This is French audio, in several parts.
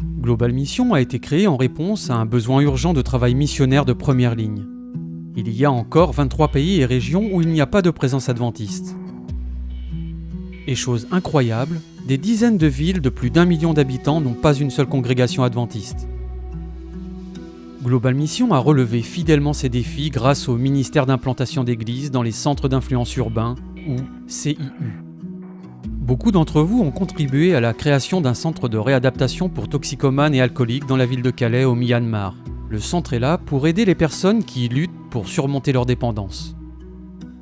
Global Mission a été créé en réponse à un besoin urgent de travail missionnaire de première ligne. Il y a encore 23 pays et régions où il n'y a pas de présence adventiste. Et chose incroyable, des dizaines de villes de plus d'1 million d'habitants n'ont pas une seule congrégation adventiste. Global Mission a relevé fidèlement ces défis grâce au ministère d'implantation d'églises dans les centres d'influence urbains, ou CIU. Beaucoup d'entre vous ont contribué à la création d'un centre de réadaptation pour toxicomanes et alcooliques dans la ville de Calais au Myanmar. Le centre est là pour aider les personnes qui luttent pour surmonter leur dépendance.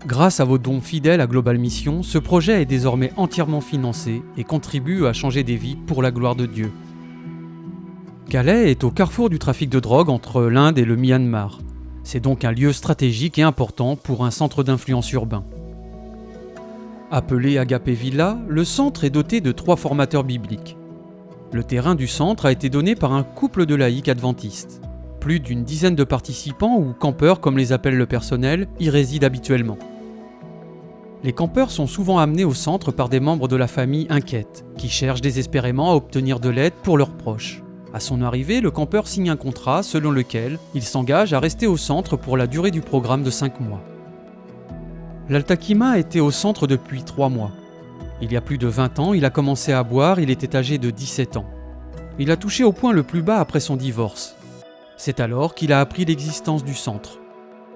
Grâce à vos dons fidèles à Global Mission, ce projet est désormais entièrement financé et contribue à changer des vies pour la gloire de Dieu. Calais est au carrefour du trafic de drogue entre l'Inde et le Myanmar. C'est donc un lieu stratégique et important pour un centre d'influence urbain. Appelé Agapé Villa, le centre est doté de 3 formateurs bibliques. Le terrain du centre a été donné par un couple de laïcs adventistes. Plus d'une dizaine de participants, ou campeurs comme les appelle le personnel, y résident habituellement. Les campeurs sont souvent amenés au centre par des membres de la famille inquiètes, qui cherchent désespérément à obtenir de l'aide pour leurs proches. À son arrivée, le campeur signe un contrat selon lequel il s'engage à rester au centre pour la durée du programme de 5 mois. L'Altakima était au centre depuis 3 mois. Il y a plus de 20 ans, il a commencé à boire, il était âgé de 17 ans. Il a touché au point le plus bas après son divorce. C'est alors qu'il a appris l'existence du centre.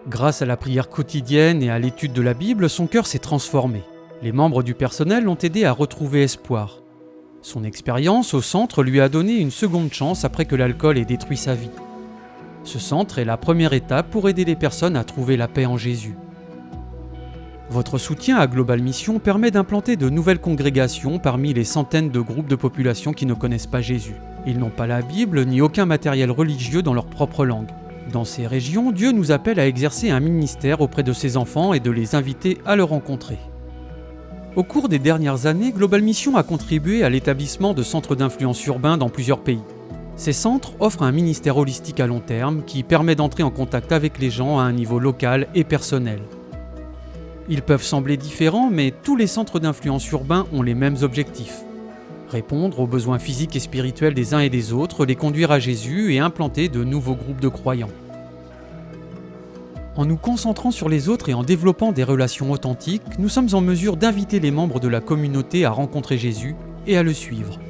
Grâce à la prière quotidienne et à l'étude de la Bible, son cœur s'est transformé. Les membres du personnel l'ont aidé à retrouver espoir. Son expérience au centre lui a donné une seconde chance après que l'alcool ait détruit sa vie. Ce centre est la première étape pour aider les personnes à trouver la paix en Jésus. Votre soutien à Global Mission permet d'implanter de nouvelles congrégations parmi les centaines de groupes de population qui ne connaissent pas Jésus. Ils n'ont pas la Bible ni aucun matériel religieux dans leur propre langue. Dans ces régions, Dieu nous appelle à exercer un ministère auprès de ses enfants et de les inviter à le rencontrer. Au cours des dernières années, Global Mission a contribué à l'établissement de centres d'influence urbains dans plusieurs pays. Ces centres offrent un ministère holistique à long terme qui permet d'entrer en contact avec les gens à un niveau local et personnel. Ils peuvent sembler différents, mais tous les centres d'influence urbains ont les mêmes objectifs. Répondre aux besoins physiques et spirituels des uns et des autres, les conduire à Jésus et implanter de nouveaux groupes de croyants. En nous concentrant sur les autres et en développant des relations authentiques, nous sommes en mesure d'inviter les membres de la communauté à rencontrer Jésus et à le suivre.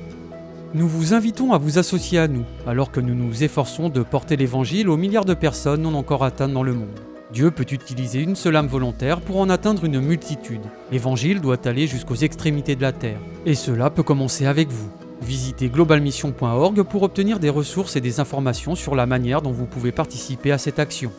Nous vous invitons à vous associer à nous, alors que nous nous efforçons de porter l'Évangile aux milliards de personnes non encore atteintes dans le monde. Dieu peut utiliser une seule âme volontaire pour en atteindre une multitude. L'Évangile doit aller jusqu'aux extrémités de la terre. Et cela peut commencer avec vous. Visitez globalmission.org pour obtenir des ressources et des informations sur la manière dont vous pouvez participer à cette action.